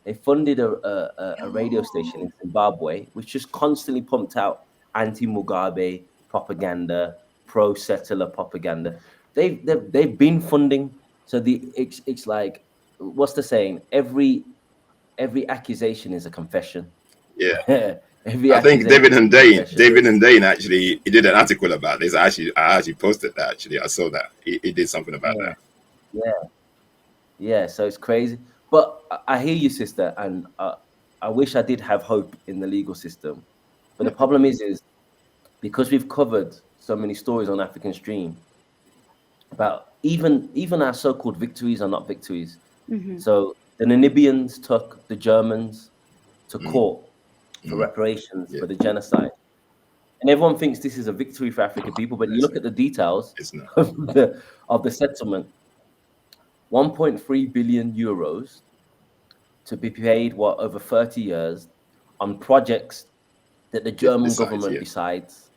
they funded a radio station in Zimbabwe, which just constantly pumped out anti-Mugabe propaganda, pro-settler propaganda. They've been funding. So it's like, what's the saying? Every accusation is a confession. Yeah. I think David Hundain actually, he did an article about this. I actually posted that. Actually, I saw that he did something about that. Yeah. So it's crazy, but I hear you, sister, and I wish I did have hope in the legal system. But the problem is because we've covered so many stories on African Stream about even our so-called victories are not victories. So the Namibians took the Germans to court for reparations for the genocide, and everyone thinks this is a victory for African people. But you look at the details of the settlement: 1.3 billion euros to be paid over 30 years on projects that the German government decides.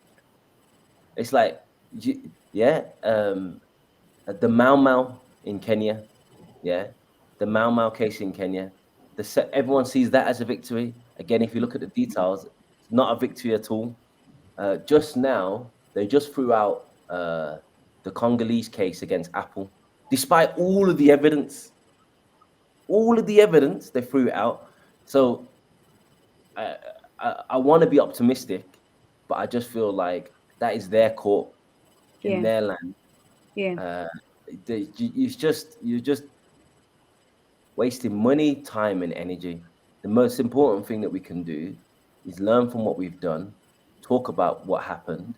It's like, the Mau Mau in Kenya, the Mau Mau case in Kenya. Everyone sees that as a victory. Again, if you look at the details, it's not a victory at all. Just now, they just threw out the Congolese case against Apple. Despite all of the evidence they threw it out. So I want to be optimistic, but I just feel like that is their court in their land. Yeah. You're just wasting money, time, and energy. The most important thing that we can do is learn from what we've done, talk about what happened,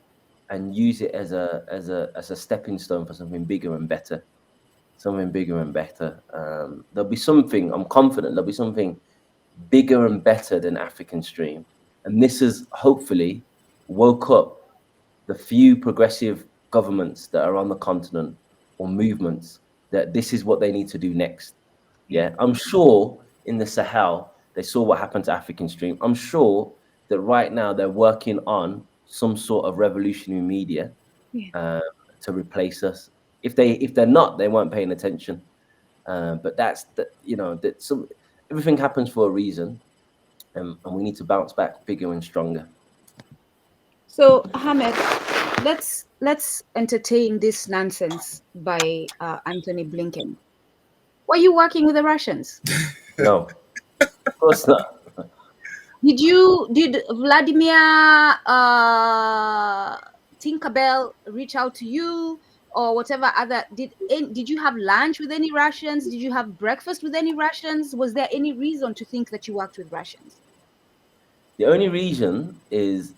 and use it as a stepping stone for something bigger and better. Something bigger and better. There'll be something, I'm confident there'll be something bigger and better than African Stream. And this has hopefully woke up the few progressive governments that are on the continent or movements that this is what they need to do next. Yeah, I'm sure in the Sahel, they saw what happened to African Stream. I'm sure that right now they're working on some sort of revolutionary media to replace us. If they're not, they weren't paying attention. But that's that some everything happens for a reason, and we need to bounce back bigger and stronger. So, Ahmed, let's entertain this nonsense by Anthony Blinken. Were you working with the Russians? No, of course not. Did Vladimir Tinkerbell reach out to you, or whatever other? Did you have lunch with any Russians? Did you have breakfast with any Russians? Was there any reason to think that you worked with Russians? The only reason is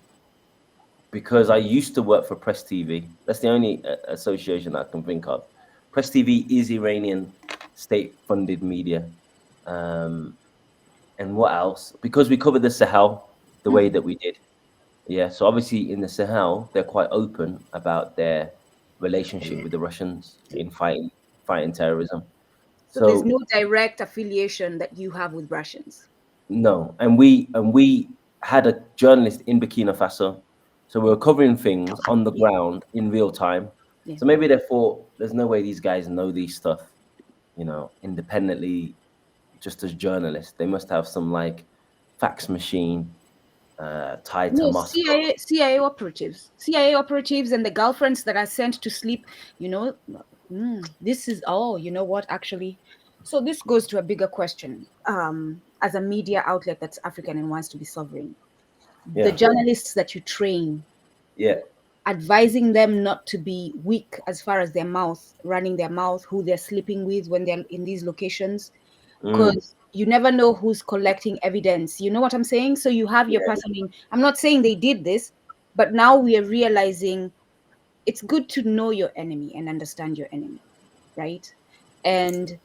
because I used to work for Press TV. That's the only association I can think of. Press TV is Iranian state-funded media. And what else? Because we covered the Sahel the way that we did. Yeah, so obviously in the Sahel, they're quite open about their relationship with the Russians in fighting terrorism. So there's no direct affiliation that you have with Russians. No, and we had a journalist in Burkina Faso, so we were covering things on the ground in real time. Yeah. So maybe they thought there's no way these guys know these stuff, independently, just as journalists. They must have some like fax machine tied to Moscow. CIA operatives and the girlfriends that are sent to sleep, this is what actually. So this goes to a bigger question. As a media outlet that's African and wants to be sovereign, the journalists that you train, advising them not to be weak as far as running their mouth, who they're sleeping with when they're in these locations, because you never know who's collecting evidence. You know what I'm saying? So you have your person. I'm not saying they did this, but now we are realizing it's good to know your enemy and understand your enemy, right? And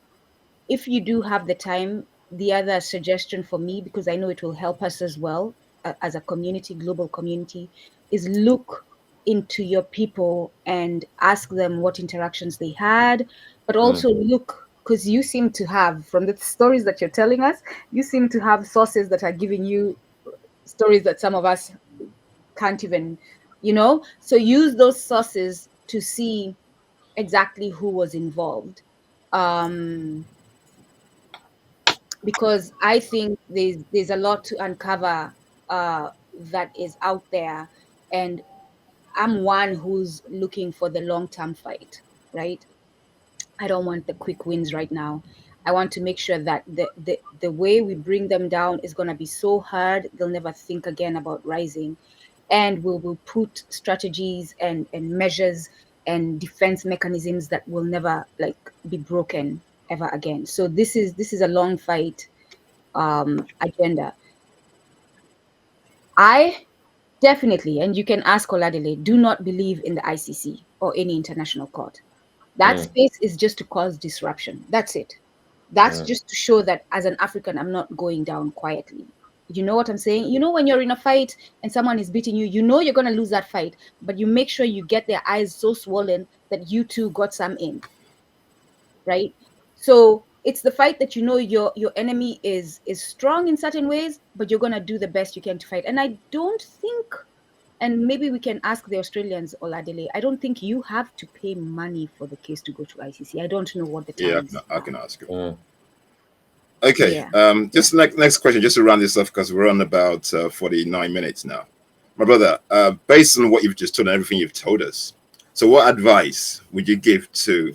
if you do have the time, the other suggestion for me, because I know it will help us as well as a community, global community, is look into your people and ask them what interactions they had, but also look, because you seem to have, from the stories that you're telling us, you seem to have sources that are giving you stories that some of us can't even, so use those sources to see exactly who was involved. Because I think there's a lot to uncover that is out there, and I'm one who's looking for the long-term fight, right? I don't want the quick wins right now. I want to make sure that the way we bring them down is going to be so hard they'll never think again about rising, and we will put strategies and measures and defense mechanisms that will never be broken ever again. So this is a long fight agenda. I definitely, and you can ask Oladile, do not believe in the ICC or any international court. That space is just to cause disruption. That's it. That's just to show that as an African, I'm not going down quietly. You know what I'm saying? When you're in a fight and someone is beating you, you're going to lose that fight, but you make sure you get their eyes so swollen that you too got some in, right? So it's the fight that your enemy is strong in certain ways, but you're going to do the best you can to fight. And I don't think, and maybe we can ask the Australians, Oladile, I don't think you have to pay money for the case to go to ICC. I don't know what the time is. I can ask you. Okay, just next question, just to round this off, because we're on about 49 minutes now. My brother, based on what you've just told and everything you've told us, so what advice would you give to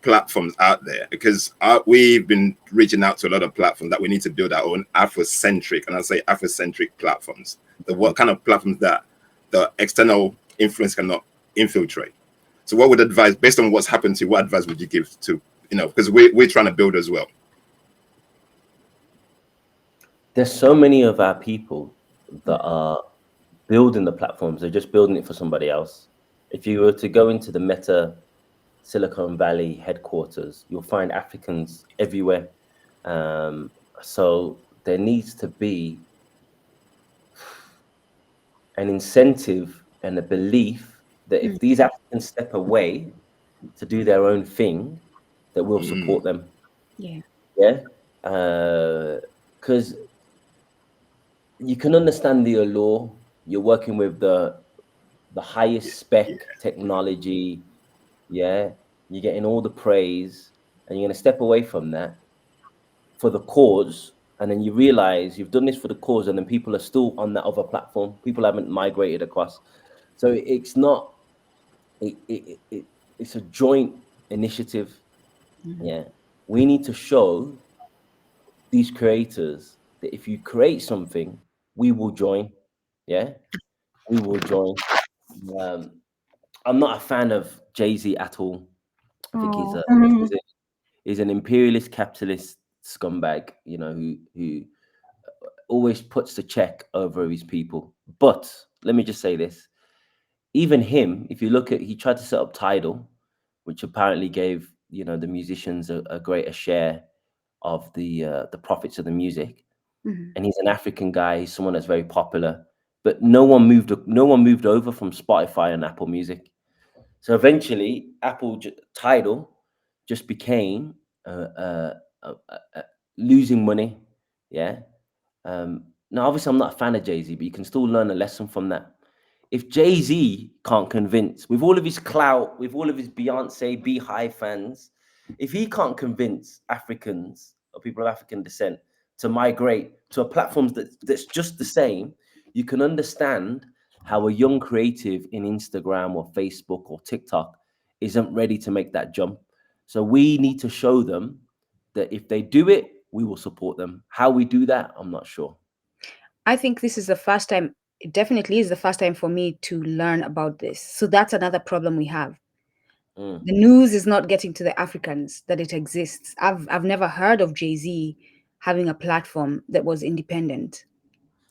platforms out there? Because we've been reaching out to a lot of platforms that we need to build our own Afro-Centric, and I say Afro-Centric platforms. What kind of platforms that the external influence cannot infiltrate? So what would advise, based on what's happened to you, what advice would you give to, because we're trying to build as well? There's so many of our people that are building the platforms. They're just building it for somebody else. If you were to go into the Meta Silicon Valley headquarters, you'll find Africans everywhere. So there needs to be an incentive and a belief that if these Africans step away to do their own thing, that we'll support them. Yeah. Yeah. Because you can understand the allure. You're working with the highest spec technology. Yeah. You're getting all the praise, and you're going to step away from that for the cause. And then you realize you've done this for the cause, and then people are still on that other platform. People haven't migrated across. So it's not, it's a joint initiative. Yeah. We need to show these creators that if you create something, we will join. Yeah. We will join. I'm not a fan of Jay-Z at all. I think he's an imperialist capitalist scumbag, you know, who always puts the check over his people. But let me just say this. Even him, if you look at, he tried to set up Tidal, which apparently gave, you know, the musicians a greater share of the profits of the music. And he's an African guy. He's someone that's very popular, but no one moved over from Spotify and Apple Music. So eventually, Tidal just became losing money. Yeah. Now, obviously, I'm not a fan of Jay-Z, but you can still learn a lesson from that. If Jay-Z can't convince, with all of his clout, with all of his Beyonce, Beehive fans, if he can't convince Africans or people of African descent to migrate to a platform that's just the same, you can understand how a young creative in Instagram or Facebook or TikTok isn't ready to make that jump. So we need to show them that if they do it, we will support them. How we do that, I'm not sure. I think this is the first time, it definitely is the first time for me to learn about this. So that's another problem we have. The news is not getting to the Africans that it exists. I've never heard of Jay-Z having a platform that was independent.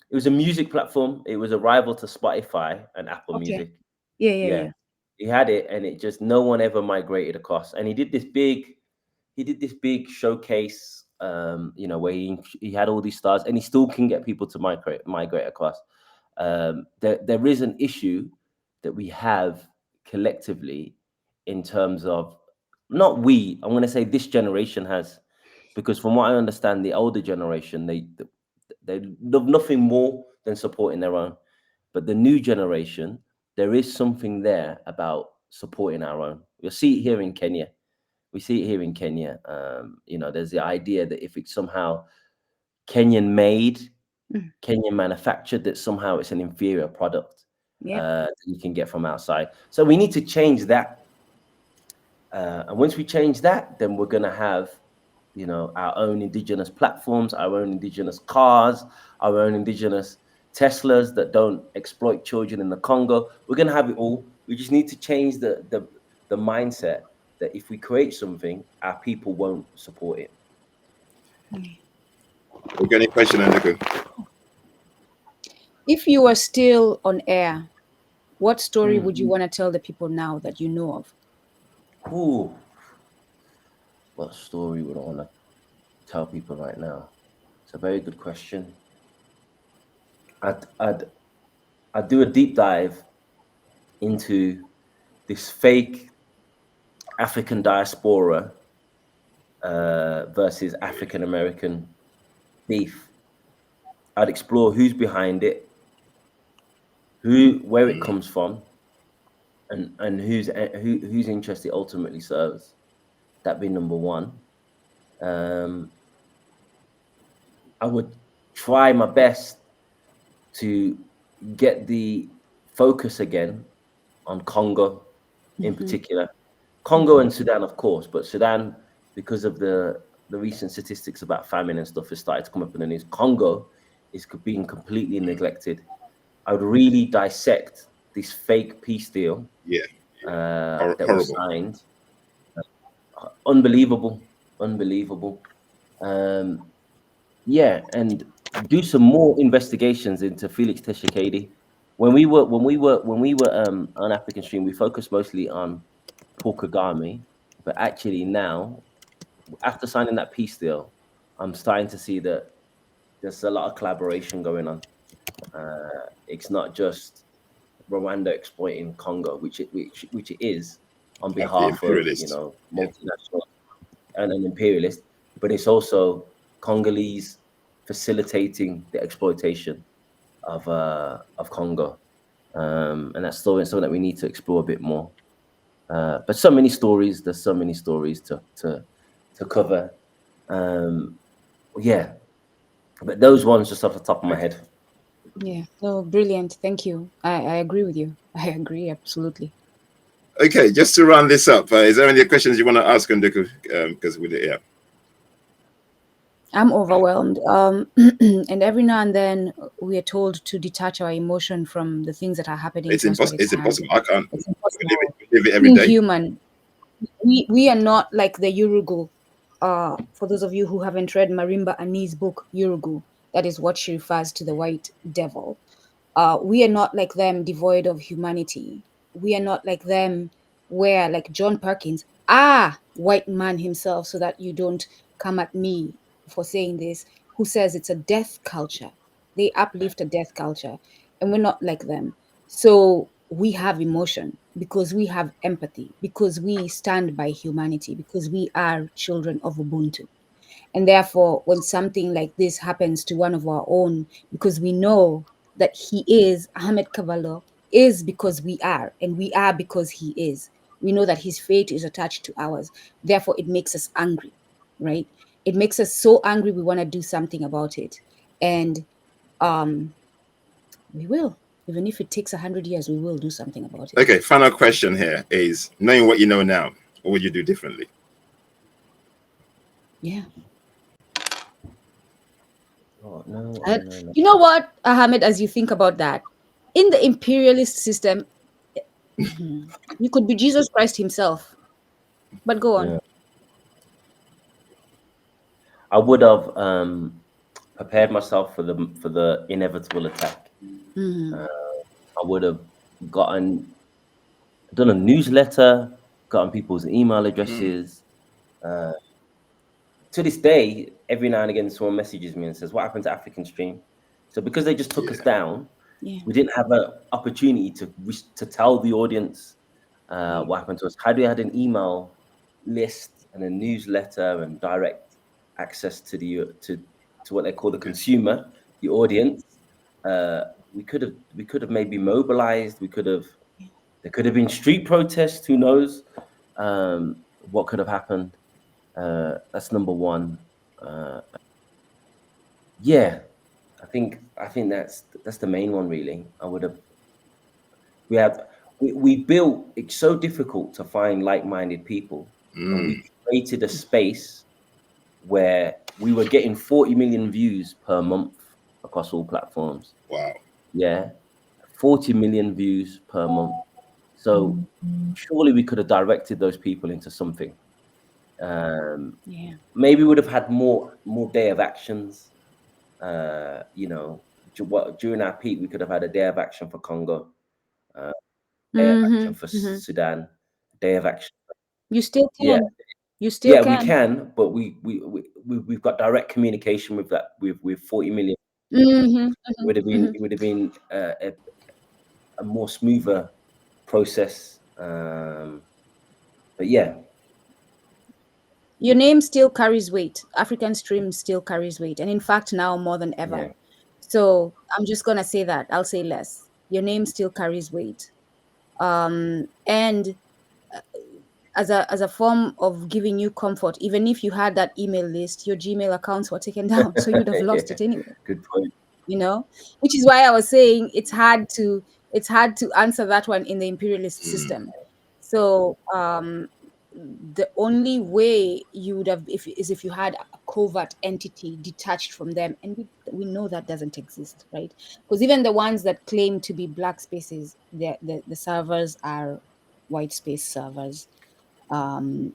It was a music platform. It was a rival to Spotify and Apple Okay. Music. Yeah. He had it, and it just, no one ever migrated across. And he did this big showcase, you know, where he had all these stars, and he still can get people to migrate across. There is an issue that we have collectively in terms of, not we, I'm going to say this generation has, because from what I understand, the older generation, they love nothing more than supporting their own. But the new generation, there is something there about supporting our own. You'll see it here in Kenya. We see it here in Kenya. You know, there's the idea that if it's somehow Kenyan made, Kenyan manufactured, that somehow it's an inferior product that you can get from outside. So we need to change that. And once we change that, then we're going to have, you know, our own indigenous platforms, our own indigenous cars, our own indigenous Teslas that don't exploit children in the Congo. We're going to have it all. We just need to change the mindset that if we create something, our people won't support it. We got any question, Andrew? If you were still on air, what story would you want to tell the people now that you know of? Ooh. What story would I want to tell people right now? It's a very good question. I'd do a deep dive into this fake African diaspora versus African American beef. I'd explore who's behind it, where it comes from, and whose interest it ultimately serves. That'd be number one. I would try my best to get the focus again on Congo in particular. Congo and Sudan, of course, but Sudan, because of the recent statistics about famine and stuff, has started to come up in the news. Congo is being completely neglected. I would really dissect this fake peace deal that was signed. Unbelievable. Yeah, and do some more investigations into Felix Tshisekedi, when we were on African Stream, we focused mostly on Paul Kagame, but actually now, after signing that peace deal, I'm starting to see that there's a lot of collaboration going on. It's not just Rwanda exploiting Congo, which it is on behalf of multinational and an imperialist, but it's also Congolese facilitating the exploitation of Congo, and that's something that we need to explore a bit more. But there's so many stories to cover. Yeah, but those ones just off the top of my head. Yeah, no, brilliant. Thank you. I agree with you. I agree, absolutely. Okay, just to round this up, is there any questions you want to ask, Nduku? Because with it, yeah. I'm overwhelmed. And every now and then we are told to detach our emotion from the things that are happening. It's impossible. It's impossible. I can't. It's impossible. Live it every day. Human. We are not like the Urugu. For those of you who haven't read Marimba Ani's book, Urugu, that is what she refers to the white devil. We are not like them, devoid of humanity. We are not like them, where like John Perkins, white man himself, so that you don't come at me for saying this, who says it's a death culture. They uplift a death culture, and we're not like them. So we have emotion because we have empathy, because we stand by humanity, because we are children of Ubuntu. And therefore, when something like this happens to one of our own, because we know that he is Ahmed Kaballo, is because we are, and we are because he is. We know that his fate is attached to ours. Therefore, it makes us angry, right? It makes us so angry we want to do something about it. And we will. Even if it takes 100 years, we will do something about it. Okay, final question here is, knowing what you know now, what would you do differently? Yeah. Oh, no. You know what, Ahmed, as you think about that, in the imperialist system, you could be Jesus Christ himself. But go on. Yeah. I would have prepared myself for the inevitable attack. I would have done a newsletter, gotten people's email addresses. To this day, every now and again, someone messages me and says, "What happened to African Stream?" So because they just took us down, we didn't have an opportunity to tell the audience what happened to us. Had we had an email list and a newsletter and direct access to what they call the consumer, the audience, we could have maybe mobilized. There could have been street protests. Who knows what could have happened? That's number one. Yeah, I think that's the main one, really. I would have. We built. It's so difficult to find like-minded people, and we created a space where we were getting 40 million views per month across all platforms. Wow. Yeah, 40 million views per month. So surely we could have directed those people into something. Maybe we would have had more day of actions. During our peak, we could have had a day of action for Congo, day of action for Sudan, day of action. You still can. Yeah. You still can. We can, but we've got direct communication with that with 40 million. It would have been a more smoother process. But yeah. Your name still carries weight. African Stream still carries weight. And in fact, now more than ever. Yeah. So I'm just going to say that. I'll say less. Your name still carries weight. And as a form of giving you comfort, even if you had that email list, your Gmail accounts were taken down. So you'd have lost it anyway. Good point. Which is why I was saying it's hard to answer that one in the imperialist system. So the only way you would have is if you had a covert entity detached from them, and we know that doesn't exist, right? Because even the ones that claim to be black spaces, the servers are white space servers. The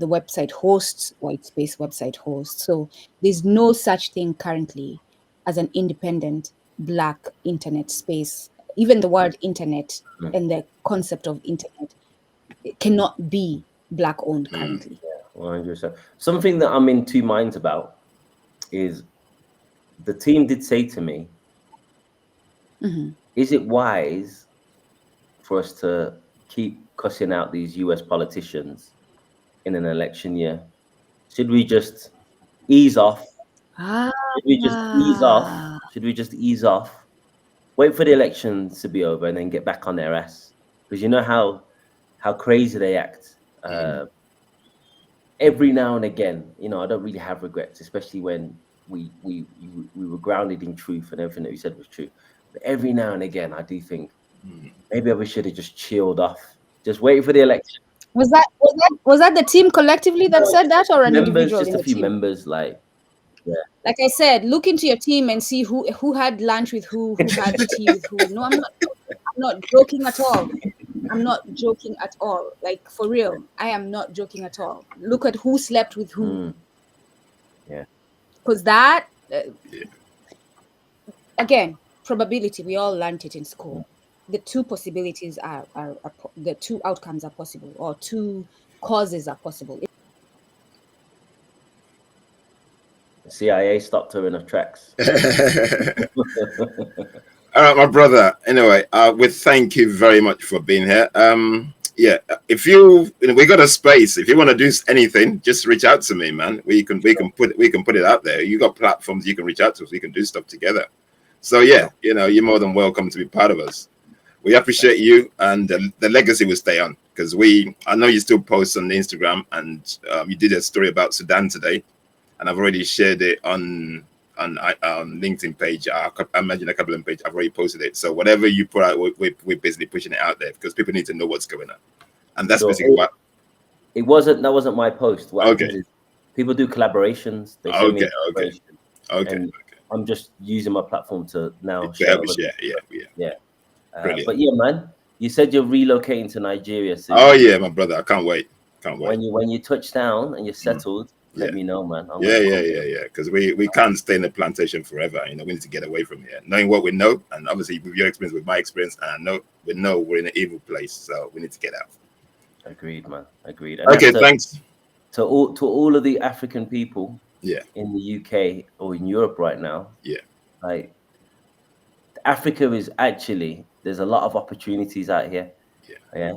website hosts white space website hosts. So there's no such thing currently as an independent black internet space even the word internet and the concept of internet cannot be black owned currently. 100%. Something that I'm in two minds about is the team did say to me, is it wise for us to keep cussing out these US politicians in an election year? Should we just ease off? Should we just ease off? Should we just ease off? Wait for the elections to be over and then get back on their ass? Because you know how crazy they act. Every now and again, you know, I don't really have regrets, especially when we were grounded in truth and everything that we said was true. But every now and again, I do think maybe we should have just chilled off, just wait for the election. Was that the team collectively that said that, or an individual? Just a few members, like I said, look into your team and see who had lunch with who had tea with who. No, I'm not joking at all. I'm not joking at all. Like, for real, I am not joking at all. Look at who slept with who. Yeah. Because that, again, probability, we all learned it in school. The two possibilities are the two outcomes are possible, or two causes are possible. The CIA stopped her in her tracks. All right, my brother. Anyway, we thank you very much for being here. Yeah, if we got a space. If you want to do anything, just reach out to me, man. We can put it out there. You got platforms you can reach out to us. We can do stuff together. So yeah, you know, you're more than welcome to be part of us. We appreciate you, and the legacy will stay on, because I know you still post on Instagram, and you did a story about Sudan today, and I've already shared it on LinkedIn page. I imagine a Kaballo page. I've already posted it. So whatever you put out, we're basically pushing it out there, because people need to know what's going on, and that's basically what. That wasn't my post. What okay. Is people do collaborations. They send me Okay. I'm just using my platform to now share. Yeah. But yeah, man, you said you're relocating to Nigeria soon. Oh yeah, my brother, I can't wait. When you touch down and you're settled, let me know, man. Yeah. Because we can't stay in the plantation forever. You know, we need to get away from here. Knowing what we know, and obviously with your experience, with my experience, and we know we're in an evil place, so we need to get out. Agreed, man. Agreed. And okay, thanks to all of the African people. Yeah. In the UK or in Europe right now. Yeah. Like, Africa is actually, there's a lot of opportunities out here. Yeah.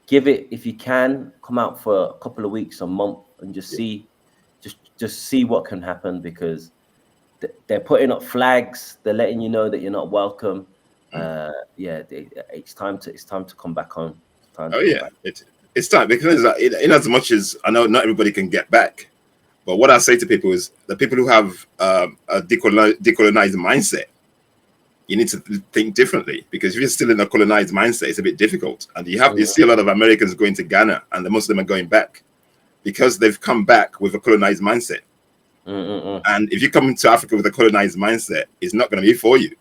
Give it, if you can, come out for a couple of weeks, a month, and just see what can happen, because they're putting up flags. They're letting you know that you're not welcome. It's time to come back home. It's time, because in as much as I know not everybody can get back. But what I say to people is the people who have a decolonized mindset, you need to think differently, because if you're still in a colonized mindset, it's a bit difficult. And you see a lot of Americans going to Ghana, and most of them are going back because they've come back with a colonized mindset. And if you come into Africa with a colonized mindset, it's not going to be for you.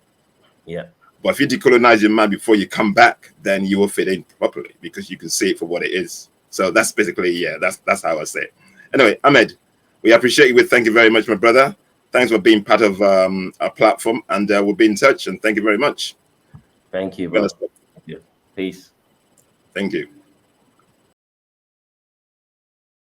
Yeah. But if you decolonize your mind before you come back, then you will fit in properly, because you can see it for what it is. So that's basically, that's how I say it. Anyway, Ahmed, we appreciate you. Thank you very much, my brother. Thanks for being part of our platform, and we'll be in touch. And thank you very much. Thank you, bro. Peace. Thank you.